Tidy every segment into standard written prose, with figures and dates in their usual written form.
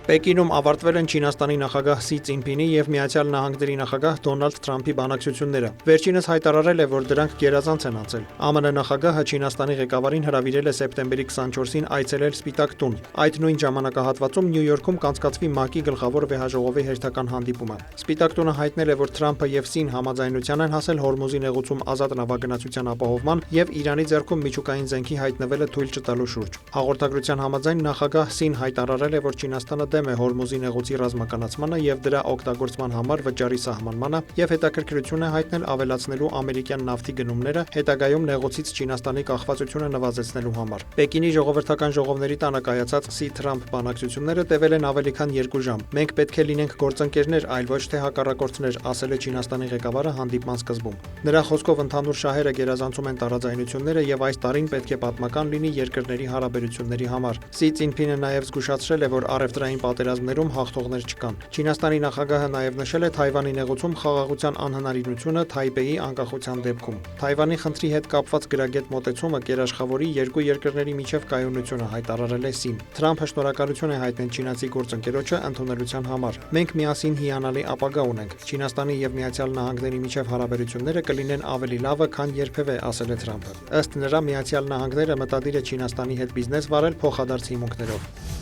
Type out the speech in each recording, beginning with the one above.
Պեկինում ավարտվել են Չինաստանի նախագահ Սի Ցզինպինի եւ Միացյալ Նահանգների նախագահ Դոնալդ Թրամփի բանակցությունները։ Վերջինս հայտարարել է, որ դրանք գերազանց են անցել։ ԱՄՆ նախագահը Չինաստանի ղեկավարին հրավիրել է սեպտեմբերի 24-ին այցելել Սպիտակ տուն։ Այդ նույն ժամանակահատվածում Նյու Յորքում կանցկացվի ՄԱԿ-ի գլխավոր վեհաժողովի հերթական հանդիպումը։ Սպիտակ տունը հայտնել է, որ Թրամփը եւ Սին համաձայնության են հասել Հորմուզի նեղուցում ազատ նավագնացության ապահովման եւ Իրանի ձեռքում միջուկային զենքի հայտնվելը թույլ չտալու շուրջ։ Հաղորդագրության համաձայն նախագահ Սին հայտարարել է, որ Չինաստանը դեմ է Հորմուզի նեղուցի ռազմականացմանը եւ դրա օգտագործման համար վճարի սահմանմանը եւ հետաքրքրություն է հայտնել ավելացնելու ամերիկյան նավթի գնումները հետագայում նեղուցից Չինաստանի կախվածությունը նվազեցնելու համար։ Պեկինի ժողովրդական ժողովների տանը կայացած Սի-Թրամփ բանակցությունները տևել են ավելի քան 2 ժամ։ Մենք պետք է լինենք գործընկերներ, այլ ոչ թե հակառակորդներ, ասել է Չինաստանի ղեկավարը հանդիպման սկզբում։ Նրա խոսքով ընդհանուր շահերը գերազանցում են տարաձայնությունները եւ այս տարին պետք է պատմական լինի երկրների հարաբերությունների համար։ Սի Ցզինպինը նաեւ զգուշացրել է, որ առևտրային պատերազմներում հաղթողներ չկան։ Չինաստանի նախագահը նաև նշել է Թայվանի նեղուցում խաղաղության անհնարինությունը Թայպեյի անկախության դեպքում։ Թայվանի խնդրի հետ կապված գրագետ մոտեցումը կերաշխավորի երկու երկրների միջև կայունությունը, հայտարարել է Սին։ Թրամփը շնորհակալություն է հայտնել չինացի գործընկերոջը ընդունելության համար։ Մենք միասին հիանալի ապագա ունենք։ Չինաստանի եւ Միացյալ Նահանգների միջև հարաբերությունները կլինեն ավելի լավը, քան երբևէ, ասել է Թրամփը։ Ըստ նրա Միացյալ Նահանգները մտադիր է Չինաստանի հետ բիզնես վարել փոխադարձ հիմունքներով։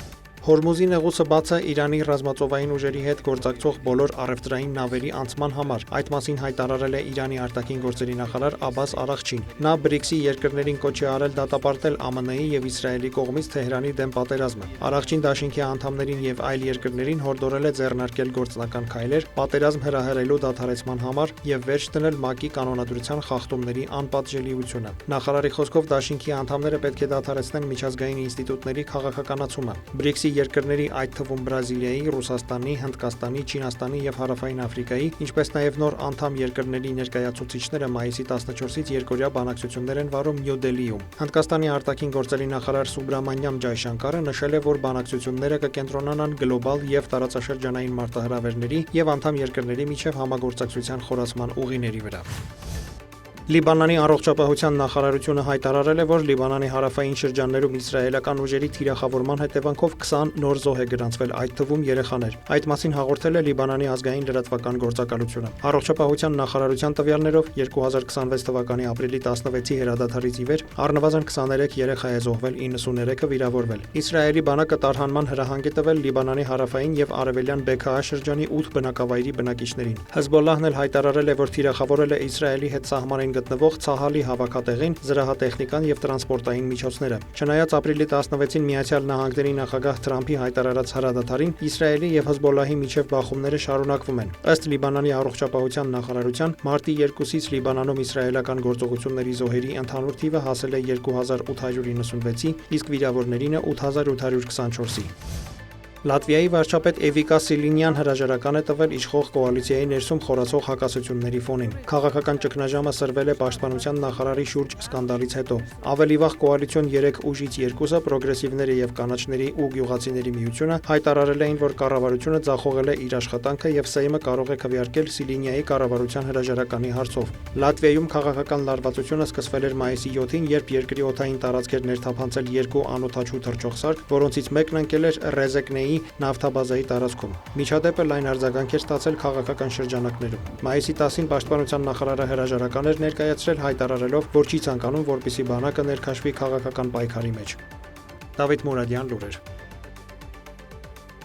Հորմուզի նեղուցը բաց է Իրանի ռազմածովային ուժերի հետ գործակցող բոլոր առևտրային նավերի անցման համար։ Այդ մասին հայտարարել է Իրանի արտաքին գործերի նախարար Աբբաս Արաղչին։ Նա BRICS-ի երկրներին կոչ է արել դատապարտել ԱՄՆ-ի եւ Իսրայելի կողմից Թեհրանի դեմ պատերազմը։ Արաղչին դաշինքի անդամներին եւ այլ երկրներին հորդորել է ձեռնարկել գործնական քայլեր պատերազմ հրահրելու դադարեցման համար եւ վերջ դնել ՄԱԿ-ի կանոնադրության խախտումների անպատժելիությունը։ Նախարարի խոսքով դաշինքի անդամները պետք է դադարեցնեն միջազգային ինստիտուտների քաղաքականացումը։ BRICS-ի երկրների, այդ թվում Բրազիլիայի, Ռուսաստանի, Հնդկաստանի, Չինաստանի եւ Հարավային Աֆրիկայի, ինչպես նաեւ նոր անդամ երկրների ներկայացուցիչները մայիսի 14-ից երկօրյա բանակցություններ են վարում Նյու Դելիում։ Հնդկաստանի արտաքին գործերի նախարար Սուբրամանյամ Ջայշանկարը նշել է, որ բանակցությունները կկենտրոնանան գլոբալ եւ տարածաշրջանային մարտահրավերների եւ անդամ երկրների միջև համագործակցության խորացման ուղիների վրա։ Լիբանանի առողջապահության նախարարությունը հայտարարել է, որ Լիբանանի հարավային շրջաններում իսրայելական ուժերի թիրախավորման հետևանքով 20 նոր զոհ է գրանցվել, այդ թվում երեխաներ։ Այդ մասին հաղորդել է Լիբանանի ազգային լրատվական գործակալությունը։ Առողջապահության նախարարության տվյալներով 2026 թվականի ապրիլի 16-ի հրադադարից ի վեր առնվազն 23 երեխա է զոհվել, 93-ը վիրավորվել։ Իսրայելի բանակը տարհանման հրահանգ է տվել Լիբանանի հարավային եւ արևելյան Բեքահա շրջանի 8 բնակավայրի բնակիչներին։ Հեզբոլլահն էլ հայտարարել է, որ թիրախավորել է Իսրայելի հետ սահմանային գտնվող Ցահալի հավաքատեղին, զրահատեխնիկան եւ տրանսպորտային միջոցները։ Չնայած ապրիլի 16-ին Միացյալ Նահանգների նախագահ Թրամփի հայտարարած հրադադարին, Իսրայելի եւ Հեզբոլլահի միջև բախումները շարունակվում են։ Ըստ Լիբանանի առողջապահության նախարարության, մարտի 2-ից Լիբանանում իսրայելական գործողությունների զոհերի ընդհանուր թիվը հասել է 2896-ի, իսկ վիրավորներինը 8824-ի։ Լատվիայի վարչապետ Էվիկա Սիլինյան հրաժարական է տվել իշխող կոալիցիայի ներսում խորացող հակասությունների ֆոնին։ Քաղաքական ճգնաժամը սրվել է պաշտպանության նախարարի շուրջ սկանդալից հետո։ Ավելի վաղ կոալիցիոն 3 ուժից 2-ը պրոգրեսիվների եւ կանաչների ու գյուղացիների միությունը հայտարարել էին, որ կառավարությունը ձախողել է իր աշխատանքը եւ Սեյմը կարող է քվեարկել Սիլինյայի կառավարության հրաժարականի հարցով։ Լատվիայում քաղաքական լարվածությունը սկսվել էր մայիսի 7-ին, երբ երկրի օդային տարածքեր ներթափանցել 2 անօդաչու թռչող սարք, որոնցից մեկն ընկել էր Ռեզեկնեի նավթաբազայի տարածքում։ Միջադեպը լայն արձագանք էր ստացել քաղաքական շրջանակներում։ Մայիսի 10-ին պաշտպանության նախարարը հրաժարական էր ներկայացրել, հայտարարելով, որ չի ցանկանում, որպեսզի բանակը ներքաշվի քաղաքական պայքարի մեջ։ Դավիթ Մուրադյան, լուրեր։